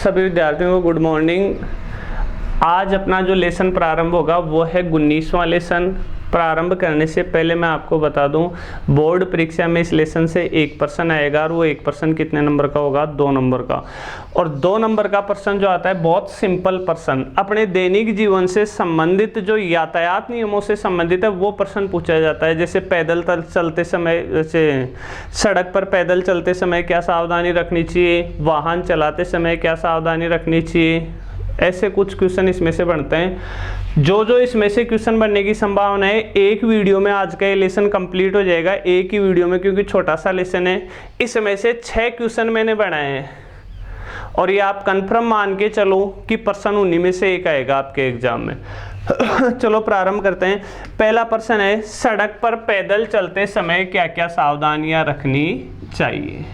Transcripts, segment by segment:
सभी विद्यार्थियों को गुड मॉर्निंग। आज अपना जो लेसन प्रारंभ होगा वो है 19वां लेसन। प्रारंभ करने से पहले मैं आपको बता दूं, बोर्ड परीक्षा में इस लेसन से एक प्रश्न आएगा और वो एक प्रश्न कितने नंबर का होगा? 2 नंबर का। और 2 नंबर का प्रश्न जो आता है बहुत सिंपल प्रश्न, अपने दैनिक जीवन से संबंधित जो यातायात नियमों से संबंधित है वो प्रश्न पूछा जाता है। जैसे पैदल चलते समय, जैसे सड़क पर पैदल चलते समय क्या सावधानी रखनी चाहिए, वाहन चलाते समय क्या सावधानी रखनी चाहिए, ऐसे कुछ क्वेश्चन इसमें से बनते हैं। जो इसमें से क्वेश्चन बनने की संभावना है, एक वीडियो में आज का ये लेसन कंप्लीट हो जाएगा, एक ही वीडियो में, क्योंकि छोटा सा लेसन है। इसमें से 6 क्वेश्चन मैंने बनाए हैं और ये आप कंफर्म मान के चलो कि प्रश्न उन्हीं में से एक आएगा आपके एग्जाम में। चलो प्रारंभ करते हैं। पहला प्रश्न है, सड़क पर पैदल चलते समय क्या क्या सावधानियां रखनी चाहिए?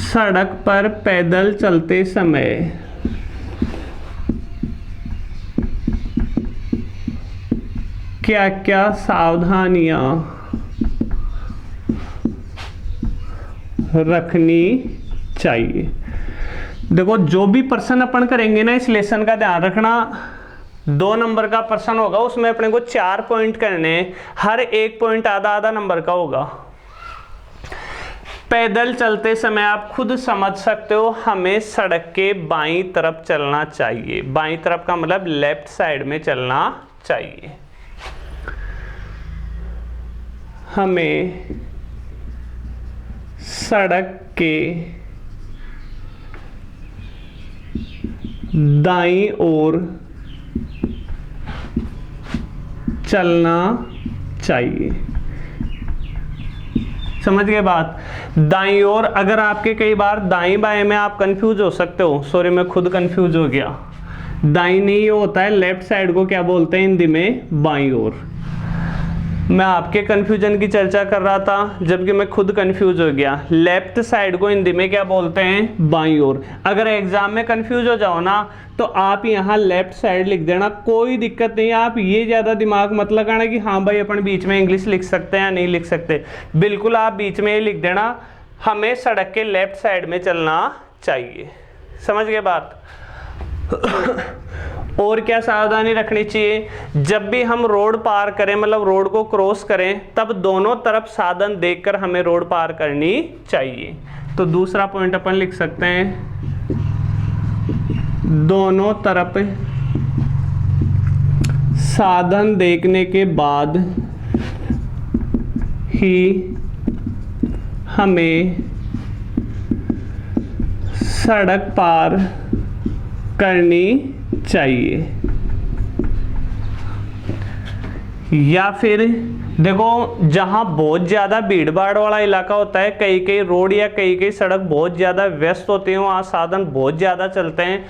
सड़क पर पैदल चलते समय क्या क्या सावधानियां रखनी चाहिए? देखो, जो भी प्रश्न अपन करेंगे ना, इस लेसन का ध्यान रखना, 2 नंबर का प्रश्न होगा, उसमें अपने को 4 पॉइंट करने, हर एक पॉइंट आधा आधा नंबर का होगा। पैदल चलते समय आप खुद समझ सकते हो, हमें सड़क के बाईं तरफ चलना चाहिए। बाईं तरफ का मतलब लेफ्ट साइड में चलना चाहिए। हमें सड़क के दाईं ओर चलना चाहिए। समझ गए बात? दाईं ओर, अगर आपके कई बार दाईं बाएं में आप कंफ्यूज हो सकते हो, सॉरी मैं खुद कंफ्यूज हो गया, दाईं नहीं होता है, लेफ्ट साइड को क्या बोलते हैं हिंदी में? बाईं ओर। मैं आपके कंफ्यूजन की चर्चा कर रहा था, जबकि मैं खुद कंफ्यूज हो गया। लेफ्ट साइड को हिंदी में क्या बोलते हैं? बाईं ओर। अगर एग्जाम में कंफ्यूज हो जाओ ना, तो आप यहाँ लेफ्ट साइड लिख देना, कोई दिक्कत नहीं है। आप ये ज़्यादा दिमाग मत लगाना कि हाँ भाई अपन बीच में इंग्लिश लिख सकते हैं या नहीं लिख सकते। बिल्कुल आप बीच में ये लिख देना, हमें सड़क के लेफ्ट साइड में चलना चाहिए। समझ गए बात? और क्या सावधानी रखनी चाहिए? जब भी हम रोड पार करें, मतलब रोड को क्रॉस करें, तब दोनों तरफ साधन देखकर हमें रोड पार करनी चाहिए। तो दूसरा पॉइंट अपन लिख सकते हैं, दोनों तरफ साधन देखने के बाद ही हमें सड़क पार करनी चाहिए। या फिर देखो, जहां बहुत ज्यादा भीड़ भाड़ वाला इलाका होता है, कई कई रोड या कई कई सड़क बहुत ज्यादा व्यस्त होती है, वहां साधन बहुत ज्यादा चलते हैं,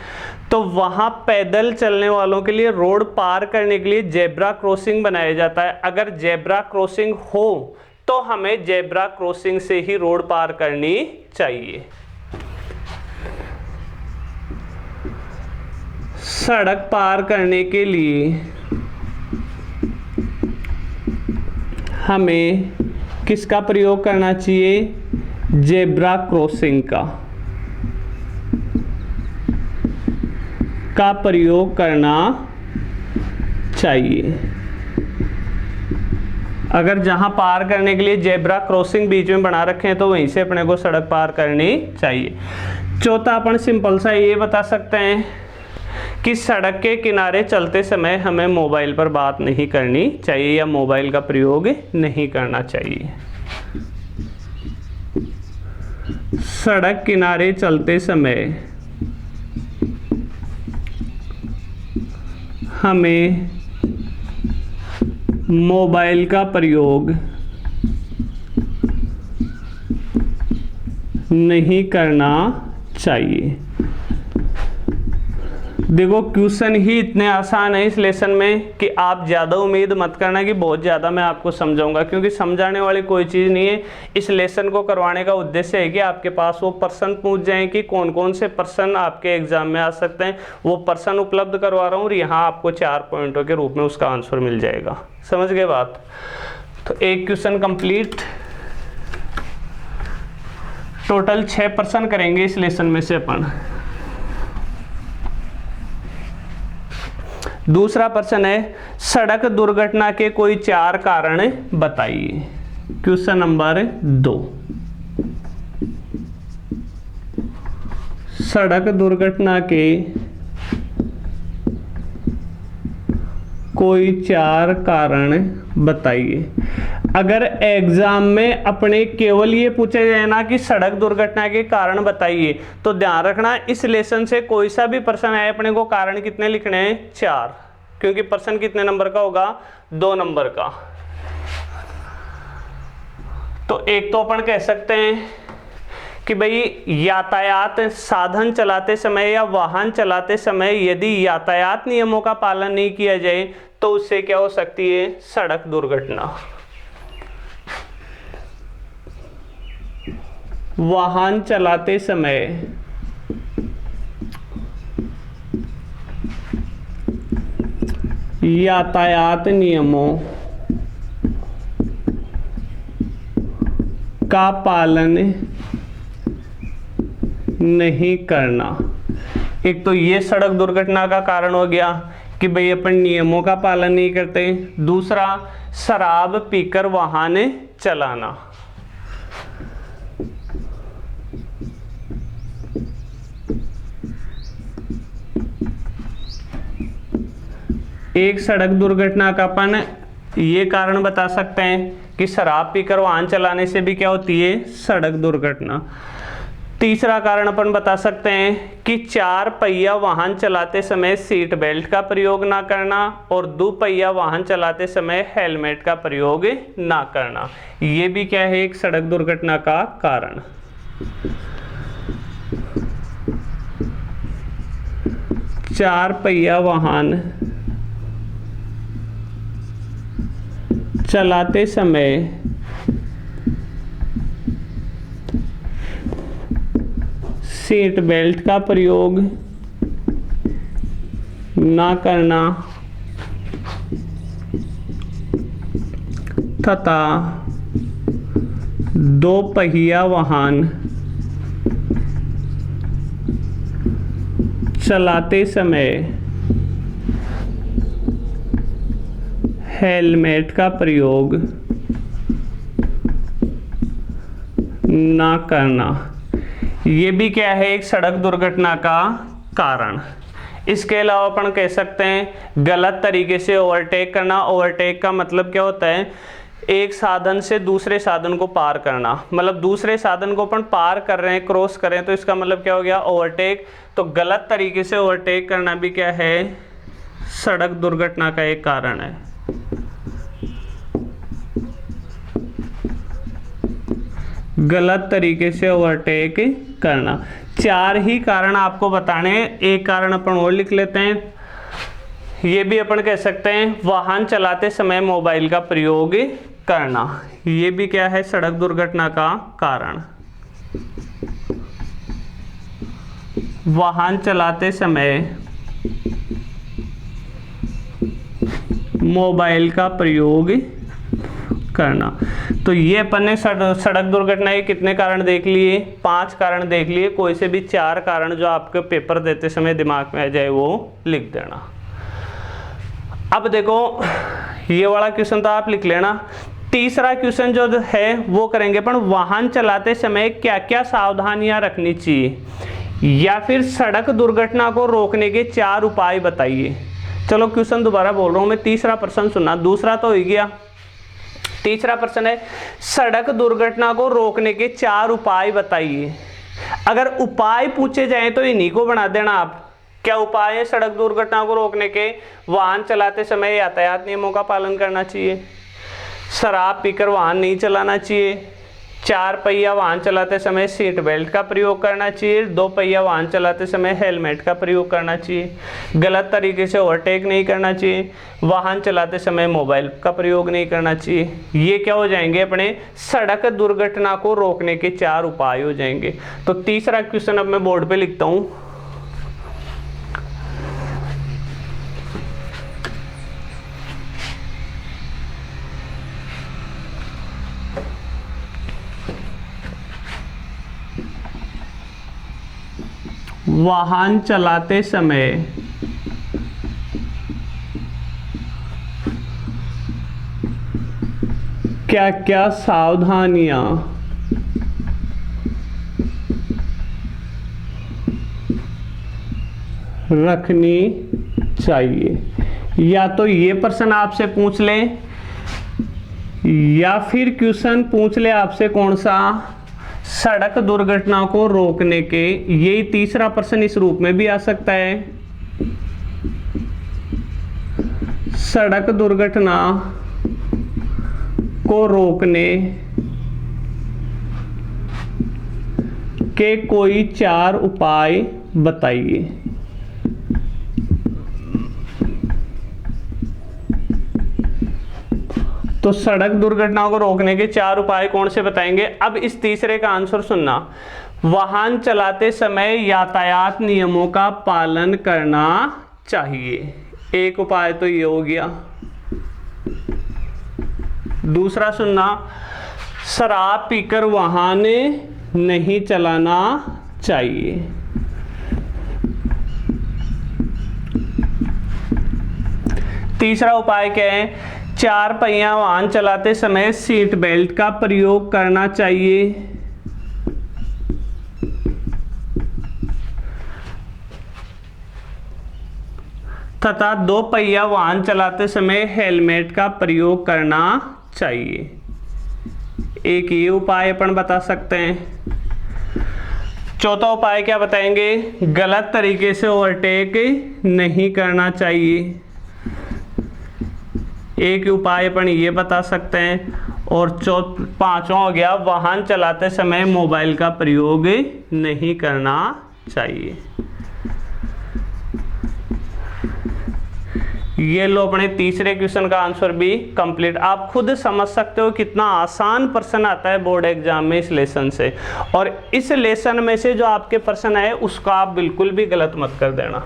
तो वहां पैदल चलने वालों के लिए रोड पार करने के लिए जेब्रा क्रॉसिंग बनाया जाता है। अगर जेब्रा क्रॉसिंग हो तो हमें जेब्रा क्रॉसिंग से ही रोड पार करनी चाहिए। सड़क पार करने के लिए हमें किसका प्रयोग करना चाहिए? जेब्रा क्रॉसिंग का प्रयोग करना चाहिए। अगर जहां पार करने के लिए जेब्रा क्रॉसिंग बीच में बना रखे हैं तो वहीं से अपने को सड़क पार करनी चाहिए। चौथा अपन सिंपल सा ये बता सकते हैं कि सड़क के किनारे चलते समय हमें मोबाइल पर बात नहीं करनी चाहिए या मोबाइल का प्रयोग नहीं करना चाहिए। सड़क किनारे चलते समय हमें मोबाइल का प्रयोग नहीं करना चाहिए। देखो, क्वेश्चन ही इतने आसान है इस लेसन में कि आप ज़्यादा उम्मीद मत करना कि बहुत ज़्यादा मैं आपको समझाऊंगा, क्योंकि समझाने वाली कोई चीज़ नहीं है। इस लेसन को करवाने का उद्देश्य है कि आपके पास वो प्रश्न पूछ जाएं कि कौन कौन से प्रश्न आपके एग्जाम में आ सकते हैं, वो प्रश्न उपलब्ध करवा रहा हूँ और यहाँ आपको 4 पॉइंटों के रूप में उसका आंसर मिल जाएगा। समझ गए बात? तो एक क्वेश्चन कंप्लीट। टोटल 6 प्रश्न करेंगे इस लेसन में से अपन। दूसरा प्रश्न है सड़क दुर्घटना के कोई 4 कारण बताइए। क्वेश्चन नंबर 2, सड़क दुर्घटना के कोई 4 कारण बताइए। अगर एग्जाम में अपने केवल ये पूछे जाए ना कि सड़क दुर्घटना के कारण बताइए, तो ध्यान रखना इस लेसन से कोई सा भी प्रश्न है अपने को कारण कितने लिखने हैं, 4, क्योंकि प्रश्न कितने नंबर का होगा, 2 नंबर का। तो एक तो अपन कह सकते हैं कि भाई यातायात साधन चलाते समय या वाहन चलाते समय यदि यातायात नियमों का पालन नहीं किया जाए तो उससे क्या हो सकती है, सड़क दुर्घटना। वाहन चलाते समय यातायात नियमों का पालन नहीं करना। एक तो ये सड़क दुर्घटना का कारण हो गया कि भाई अपन नियमों का पालन नहीं करते। दूसरा, शराब पीकर वाहन चलाना। एक सड़क दुर्घटना का अपन ये कारण बता सकते हैं कि शराब पीकर वाहन चलाने से भी क्या होती है, सड़क दुर्घटना। तीसरा कारण अपन बता सकते हैं कि 4 पहिया वाहन चलाते समय सीट बेल्ट का प्रयोग ना करना और 2 पहिया वाहन चलाते समय हेलमेट का प्रयोग ना करना। ये भी क्या है, एक सड़क दुर्घटना का कारण। 4 पहिया वाहन चलाते समय सीट बेल्ट का प्रयोग ना करना तथा 2 पहिया वाहन चलाते समय हेलमेट का प्रयोग ना करना। ये भी क्या है, एक सड़क दुर्घटना का कारण। इसके अलावा अपन कह सकते हैं गलत तरीके से ओवरटेक करना। ओवरटेक का मतलब क्या होता है, एक साधन से दूसरे साधन को पार करना। मतलब दूसरे साधन को अपन पार कर रहे हैं, क्रॉस कर रहे हैं, तो इसका मतलब क्या हो गया, ओवरटेक। तो गलत तरीके से ओवरटेक करना भी क्या है, सड़क दुर्घटना का एक कारण है। गलत तरीके से ओवरटेक करना। 4 ही कारण आपको बताने हैं। एक कारण अपन और लिख लेते हैं, ये भी अपन कह सकते हैं वाहन चलाते समय मोबाइल का प्रयोग करना। ये भी क्या है, सड़क दुर्घटना का कारण। वाहन चलाते समय मोबाइल का प्रयोग करना। तो ये अपन ने सड़क दुर्घटना के कितने कारण देख लिए, 5 कारण देख लिए। कोई से भी 4 कारण जो आपके पेपर देते समय दिमाग में आ जाए वो लिख देना। अब देखो ये वाला क्वेश्चन तो आप लिख लेना। तीसरा क्वेश्चन जो है वो करेंगे अपन, वाहन चलाते समय क्या क्या सावधानियां रखनी चाहिए या फिर सड़क दुर्घटना को रोकने के 4 उपाय बताइए। चलो क्वेश्चन दोबारा बोल रहा हूं मैं, तीसरा प्रश्न सुनना। दूसरा तो हो गया। तीसरा प्रश्न है सड़क दुर्घटना को रोकने के 4 उपाय बताइए। अगर उपाय पूछे जाए तो इन्हीं को बना देना आप। क्या उपाय है सड़क दुर्घटना को रोकने के, वाहन चलाते समय यातायात नियमों का पालन करना चाहिए, शराब पीकर वाहन नहीं चलाना चाहिए, 4 पहिया वाहन चलाते समय सीट बेल्ट का प्रयोग करना चाहिए, 2 पहिया वाहन चलाते समय हेलमेट का प्रयोग करना चाहिए, गलत तरीके से ओवरटेक नहीं करना चाहिए, वाहन चलाते समय मोबाइल का प्रयोग नहीं करना चाहिए। ये क्या हो जाएंगे, अपने सड़क दुर्घटना को रोकने के 4 उपाय हो जाएंगे। तो तीसरा क्वेश्चन अब मैं बोर्ड पे लिखता हूं। वाहन चलाते समय क्या क्या सावधानियां रखनी चाहिए। या तो ये प्रश्न आपसे पूछ ले या फिर क्वेश्चन पूछ ले आपसे कौन सा, सड़क दुर्घटना को रोकने के, यही तीसरा प्रश्न इस रूप में भी आ सकता है, सड़क दुर्घटना को रोकने के कोई 4 उपाय बताइए। तो सड़क दुर्घटनाओं को रोकने के 4 उपाय कौन से बताएंगे। अब इस तीसरे का आंसर सुनना, वाहन चलाते समय यातायात नियमों का पालन करना चाहिए। एक उपाय तो ये हो गया। दूसरा सुनना, शराब पीकर वाहन नहीं चलाना चाहिए। तीसरा उपाय क्या है, 4 पहिया वाहन चलाते समय सीट बेल्ट का प्रयोग करना चाहिए। तथा 2 पहिया वाहन चलाते समय हेलमेट का प्रयोग करना चाहिए। एक ये उपाय अपन बता सकते हैं। चौथा उपाय क्या बताएंगे, गलत तरीके से ओवरटेक नहीं करना चाहिए। एक उपाय अपन ये बता सकते हैं। और पांचवा हो गया, वाहन चलाते समय मोबाइल का प्रयोग नहीं करना चाहिए। ये लो अपने तीसरे क्वेश्चन का आंसर भी कंप्लीट। आप खुद समझ सकते हो कितना आसान प्रश्न आता है बोर्ड एग्जाम में इस लेसन से। और इस लेसन में से जो आपके प्रश्न आए उसका आप बिल्कुल भी गलत मत कर देना।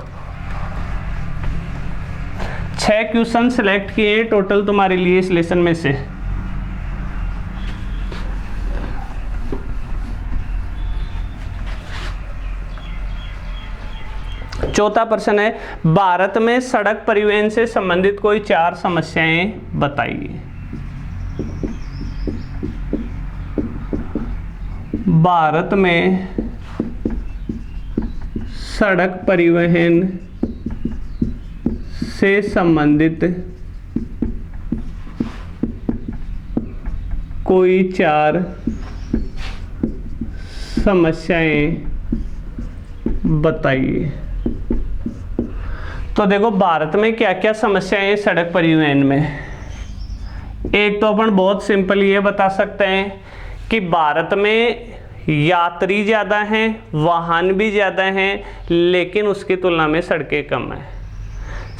6 क्वेश्चन सिलेक्ट किए टोटल तुम्हारे लिए इस लेसन में से। चौथा प्रश्न है, भारत में सड़क परिवहन से संबंधित कोई 4 समस्याएं बताइए। भारत में सड़क परिवहन से संबंधित कोई 4 समस्याएं बताइए। तो देखो भारत में क्या क्या समस्याएं हैं सड़क परिवहन में। एक तो अपन बहुत सिंपल ये बता सकते हैं कि भारत में यात्री ज़्यादा हैं, वाहन भी ज़्यादा हैं, लेकिन उसकी तुलना में सड़कें कम हैं।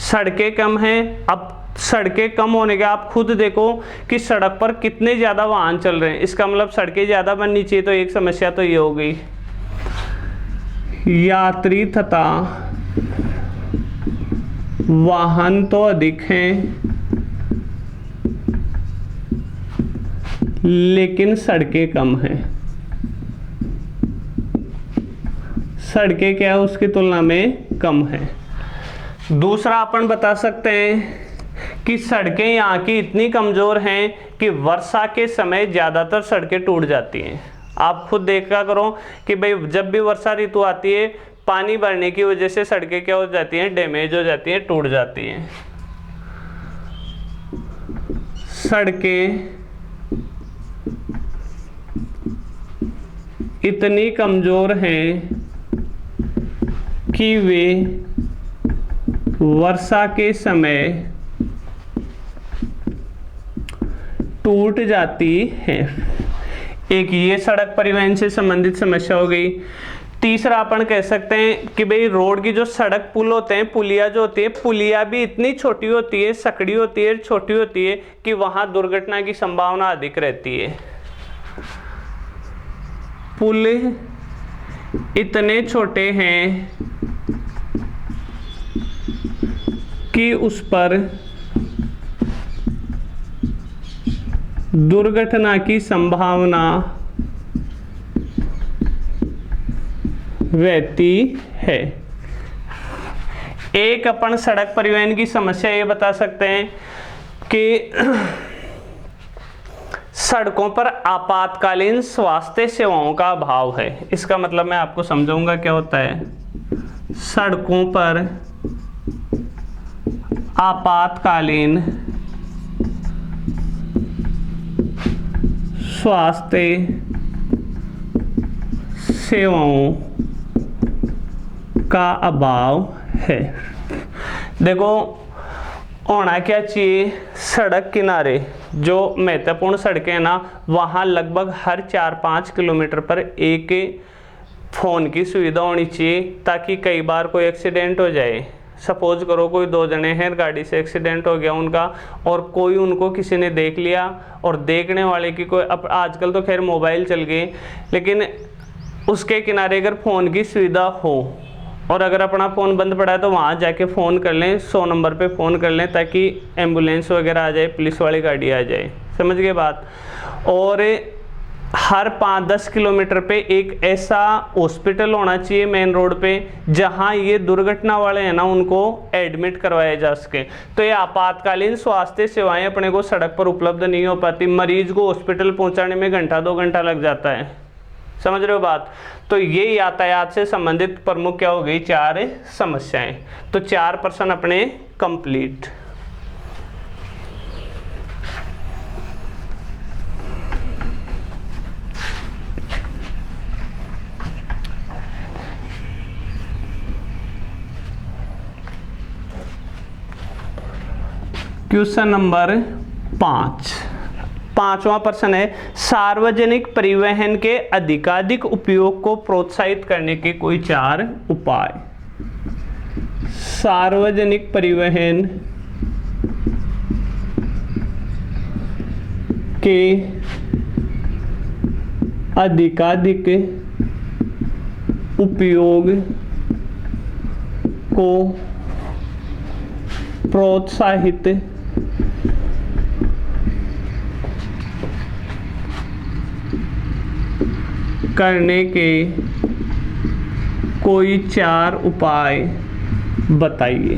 सड़कें कम हैं। अब सड़कें कम होने का आप खुद देखो कि सड़क पर कितने ज़्यादा वाहन चल रहे हैं। इसका मतलब सड़कें ज़्यादा बननी चाहिए। तो एक समस्या तो ये हो गई। यात्री तथा वाहन तो अधिक हैं, लेकिन सड़कें कम हैं। सड़कें क्या है उसकी तुलना में कम है। दूसरा अपन बता सकते हैं कि सड़कें यहाँ की इतनी कमज़ोर हैं कि वर्षा के समय ज़्यादातर सड़कें टूट जाती हैं। आप खुद देखा करो कि भाई जब भी वर्षा ऋतु आती है पानी भरने की वजह से सड़कें क्या हो जाती हैं, डैमेज हो जाती हैं, टूट जाती हैं। सड़कें इतनी कमज़ोर हैं कि वे वर्षा के समय टूट जाती हैं। एक ये सड़क परिवहन से संबंधित समस्या हो गई। तीसरा अपन कह सकते हैं कि भाई रोड की जो सड़क पुल होते हैं, पुलिया जो होती है, पुलिया भी इतनी छोटी होती है, सकड़ी होती है, छोटी होती है कि वहां दुर्घटना की संभावना अधिक रहती है। पुल इतने छोटे हैं कि उस पर दुर्घटना की संभावना रहती है। एक अपन सड़क परिवहन की समस्या ये बता सकते हैं कि सड़कों पर आपातकालीन स्वास्थ्य सेवाओं का अभाव है। इसका मतलब मैं आपको समझाऊंगा क्या होता है। सड़कों पर आपातकालीन स्वास्थ्य सेवाओं का अभाव है। देखो होना क्या चाहिए, सड़क किनारे जो महत्वपूर्ण सड़कें हैं ना, वहाँ लगभग हर 4-5 किलोमीटर पर एक फ़ोन की सुविधा होनी चाहिए, ताकि कई बार कोई एक्सीडेंट हो जाए। सपोज करो कोई 2 जने हैं, गाड़ी से एक्सीडेंट हो गया उनका, और कोई उनको किसी ने देख लिया, और देखने वाले की कोई, अब आजकल तो खैर मोबाइल चल गए, लेकिन उसके किनारे अगर फ़ोन की सुविधा हो और अगर अपना फ़ोन बंद पड़ा है तो वहाँ जाके फ़ोन कर लें, 100 नंबर पे फ़ोन कर लें, ताकि एम्बुलेंस वगैरह आ जाए, पुलिस वाली गाड़ी आ जाए। समझ गए बात। और हर 5-10 किलोमीटर पे एक ऐसा हॉस्पिटल होना चाहिए मेन रोड पे, जहाँ ये दुर्घटना वाले हैं ना उनको एडमिट करवाया जा सके। तो ये आपातकालीन स्वास्थ्य सेवाएं अपने को सड़क पर उपलब्ध नहीं हो पाती। मरीज को हॉस्पिटल पहुँचाने में 1-2 घंटा लग जाता है। समझ रहे हो बात। तो ये यातायात से संबंधित प्रमुख क्या हो गई, 4 समस्याएं। तो 4% अपने कंप्लीट। क्वेश्चन नंबर 5वां प्रश्न है, सार्वजनिक परिवहन के अधिकाधिक उपयोग को प्रोत्साहित करने के कोई 4 उपाय। सार्वजनिक परिवहन के अधिकाधिक उपयोग को प्रोत्साहित करने के कोई 4 उपाय बताइए।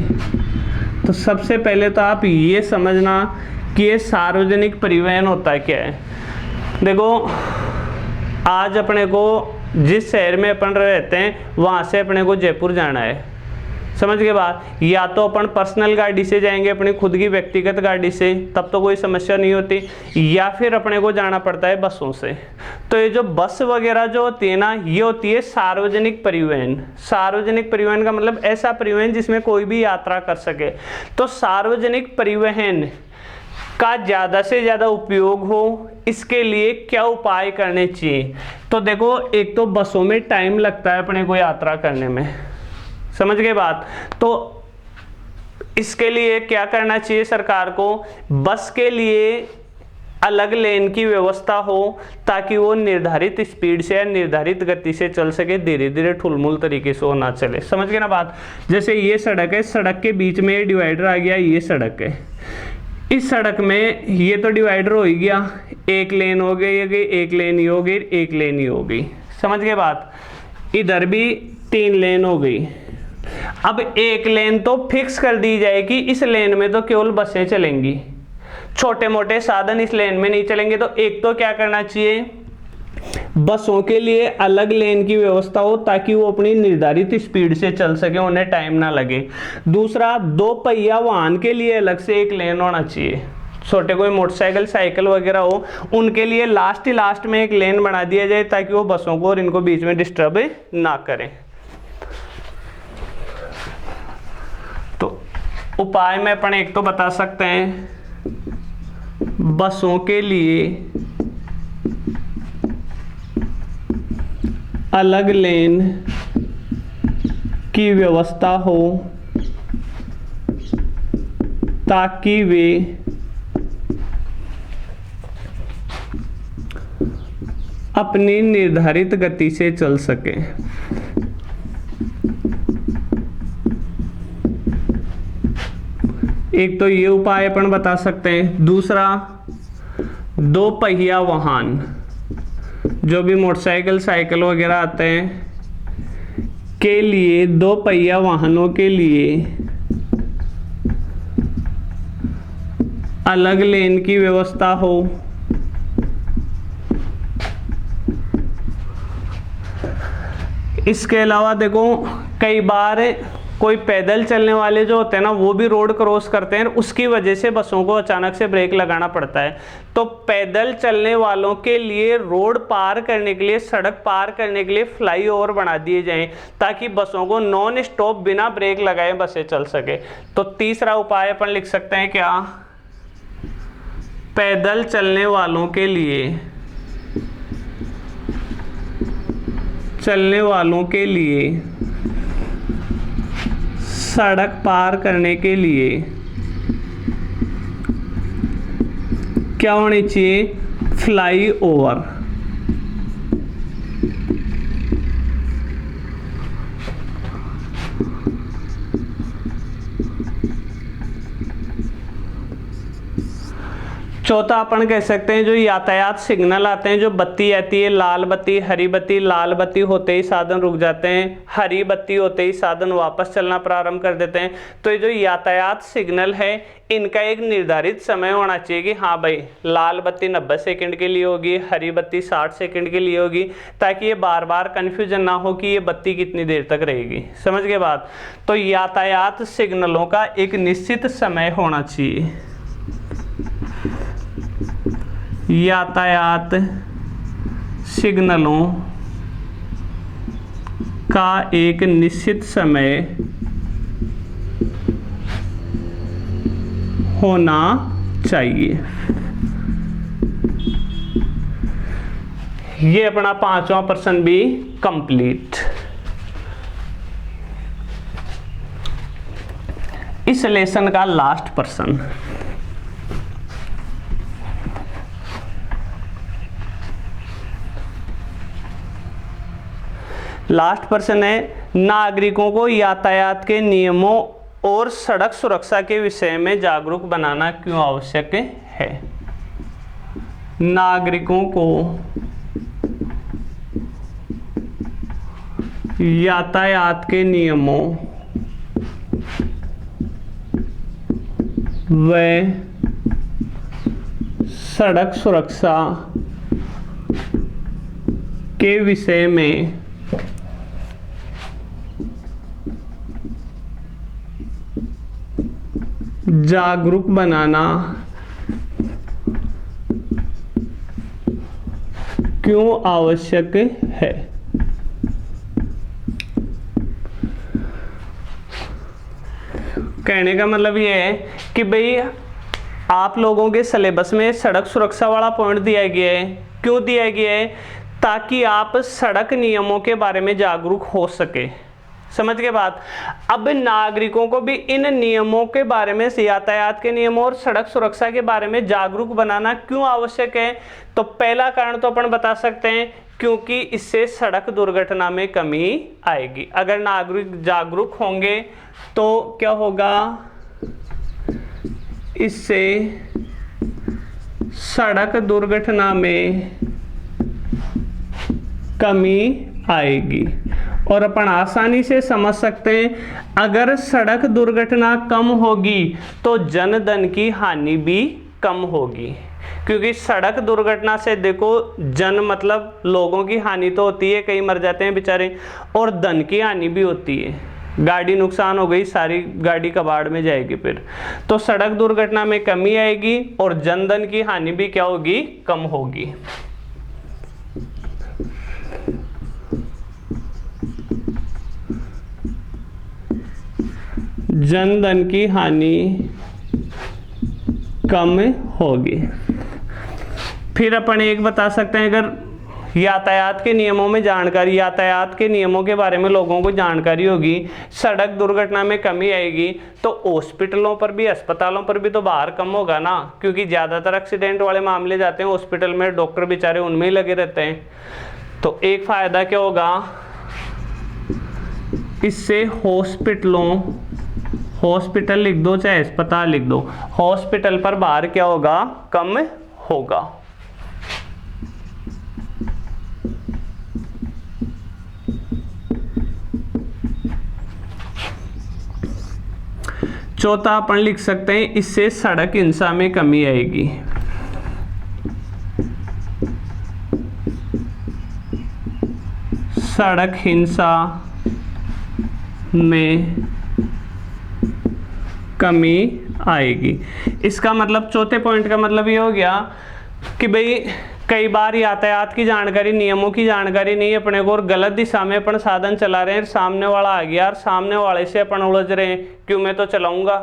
तो सबसे पहले तो आप ये समझना कि ये सार्वजनिक परिवहन होता है क्या है। देखो आज अपने को जिस शहर में अपन रहते हैं वहाँ से अपने को जयपुर जाना है, समझ के बाद, या तो अपन पर्सनल गाड़ी से जाएंगे, अपनी खुद की व्यक्तिगत गाड़ी से, तब तो कोई समस्या नहीं होती, या फिर अपने को जाना पड़ता है बसों से। तो ये जो बस वगैरह जो होती है ना, ये होती है सार्वजनिक परिवहन। सार्वजनिक परिवहन का मतलब ऐसा परिवहन जिसमें कोई भी यात्रा कर सके। तो सार्वजनिक परिवहन का ज़्यादा से ज़्यादा उपयोग हो, इसके लिए क्या उपाय करने चाहिए। तो देखो एक तो बसों में टाइम लगता है अपने को यात्रा करने में, समझ गए बात। तो इसके लिए क्या करना चाहिए सरकार को, बस के लिए अलग लेन की व्यवस्था हो, ताकि वो निर्धारित स्पीड से या निर्धारित गति से चल सके, धीरे धीरे ठुलमुल तरीके से वो ना चले। समझ गए ना बात। जैसे ये सड़क है, सड़क के बीच में डिवाइडर आ गया, ये सड़क है, इस सड़क में ये तो डिवाइडर हो ही गया, एक लेन हो गई, एक लेन ही हो गई, एक लेन ही हो गई। समझ गए बात। इधर भी 3 लेन हो गई। अब एक लेन तो फिक्स कर दी जाएगी, इस लेन में तो केवल बसें चलेंगी, छोटे मोटे साधन इस लेन में नहीं चलेंगे। तो एक तो क्या करना चाहिए, बसों के लिए अलग लेन की व्यवस्था हो, ताकि वो अपनी निर्धारित स्पीड से चल सके, उन्हें टाइम ना लगे। दूसरा, 2 पहिया वाहन के लिए अलग से एक लेन होना चाहिए। छोटे कोई मोटरसाइकिल साइकिल वगैरह हो, उनके लिए लास्ट में एक लेन बना दिया जाए, ताकि वो बसों को और इनको बीच में डिस्टर्ब ना करें। तो उपाय में अपन एक तो बता सकते हैं, बसों के लिए अलग लेन की व्यवस्था हो, ताकि वे अपनी निर्धारित गति से चल सके। एक तो ये उपाय अपन बता सकते हैं। दूसरा, 2 पहिया वाहन जो भी मोटरसाइकिल साइकिल वगैरह आते हैं, के लिए, दो पहिया वाहनों के लिए अलग लेन की व्यवस्था हो। इसके अलावा देखो, कई बार कोई पैदल चलने वाले जो होते हैं ना, वो भी रोड क्रॉस करते हैं, उसकी वजह से बसों को अचानक से ब्रेक लगाना पड़ता है। तो पैदल चलने वालों के लिए रोड पार करने के लिए, सड़क पार करने के लिए फ्लाईओवर बना दिए जाएं, ताकि बसों को नॉन स्टॉप बिना ब्रेक लगाए बसें चल सके। तो तीसरा उपाय अपन लिख सकते हैं क्या, पैदल चलने वालों के लिए, सड़क पार करने के लिए क्या होनी चाहिए, फ्लाई ओवर। चौथा अपन कह सकते हैं जो यातायात सिग्नल आते हैं, जो बत्ती आती है, लाल बत्ती, हरी बत्ती, लाल बत्ती होते ही साधन रुक जाते हैं, हरी बत्ती होते ही साधन वापस चलना प्रारंभ कर देते हैं। तो ये जो यातायात सिग्नल है, इनका एक निर्धारित समय होना चाहिए कि हाँ भाई, लाल बत्ती 90 सेकंड के लिए होगी, हरी बत्ती 60 सेकंड के लिए होगी, ताकि ये बार बार कन्फ्यूजन ना हो कि ये बत्ती कितनी देर तक रहेगी। समझ गए बात। तो यातायात सिग्नलों का एक निश्चित समय होना चाहिए, यातायात सिग्नलों का एक निश्चित समय होना चाहिए। ये अपना 5वां प्रश्न भी कंप्लीट। इस लेसन का लास्ट प्रश्न, लास्ट प्रश्न है, नागरिकों को यातायात के नियमों और सड़क सुरक्षा के विषय में जागरूक बनाना क्यों आवश्यक है। नागरिकों को यातायात के नियमों व सड़क सुरक्षा के विषय में जागरूक बनाना क्यों आवश्यक है। कहने का मतलब ये है कि भाई आप लोगों के सिलेबस में सड़क सुरक्षा वाला पॉइंट दिया गया है। क्यों दिया गया है? ताकि आप सड़क नियमों के बारे में जागरूक हो सके। समझ के बात। अब नागरिकों को भी इन नियमों के बारे में, यातायात के नियमों और सड़क सुरक्षा के बारे में जागरूक बनाना क्यों आवश्यक है? तो पहला कारण तो अपन बता सकते हैं, क्योंकि इससे सड़क दुर्घटना में कमी आएगी। अगर नागरिक जागरूक होंगे तो क्या होगा? इससे सड़क दुर्घटना में कमी आएगी। और अपन आसानी से समझ सकते हैं, अगर सड़क दुर्घटना कम होगी तो जन धन की हानि भी कम होगी। क्योंकि सड़क दुर्घटना से देखो, जन मतलब लोगों की हानि तो होती है, कई मर जाते हैं बेचारे, और धन की हानि भी होती है। गाड़ी नुकसान हो गई, सारी गाड़ी कबाड़ में जाएगी फिर। तो सड़क दुर्घटना में कमी आएगी और जन धन की हानि भी क्या होगी? कम होगी। जन धन की हानि कम होगी। फिर अपन एक बता सकते हैं, अगर यातायात के नियमों में जानकारी, यातायात के नियमों के बारे में लोगों को जानकारी होगी, सड़क दुर्घटना में कमी आएगी, तो हॉस्पिटलों पर भी, अस्पतालों पर भी तो बाहर कम होगा ना। क्योंकि ज़्यादातर एक्सीडेंट वाले मामले जाते हैं हॉस्पिटल में, डॉक्टर बेचारे उनमें ही लगे रहते हैं। तो एक फायदा क्या होगा? इससे हॉस्पिटल लिख दो चाहे अस्पताल लिख दो, हॉस्पिटल पर बाहर क्या होगा? कम होगा। चौथा अपन लिख सकते हैं इससे सड़क हिंसा में कमी आएगी। सड़क हिंसा में कमी आएगी। इसका मतलब चौथे पॉइंट का मतलब ये हो गया कि भाई कई बार यातायात की जानकारी, नियमों की जानकारी नहीं है अपने को, और गलत दिशा में अपन साधन चला रहे हैं, सामने वाला आ गया और सामने वाले से अपन उलझ रहे हैं, क्यों मैं तो चलाऊंगा।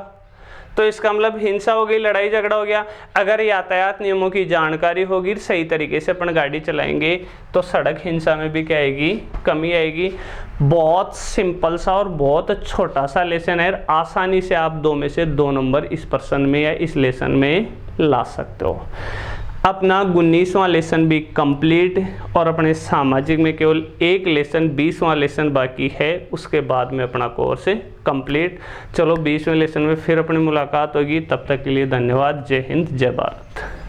तो इसका मतलब हिंसा हो गई, लड़ाई झगड़ा हो गया। अगर यातायात नियमों की जानकारी होगी, सही तरीके से अपन गाड़ी चलाएंगे तो सड़क हिंसा में भी क्या आएगी, कमी आएगी। बहुत सिंपल सा और बहुत छोटा सा लेसन है, आसानी से आप 2 में से 2 नंबर इस प्रश्न में या इस लेसन में ला सकते हो। अपना 19वां लेसन भी कंप्लीट, और अपने सामाजिक में केवल एक लेसन 20वां लेसन बाकी है, उसके बाद में अपना कोर्स कंप्लीट। चलो 20वें लेसन में फिर अपनी मुलाकात होगी, तब तक के लिए धन्यवाद। जय हिंद, जय भारत।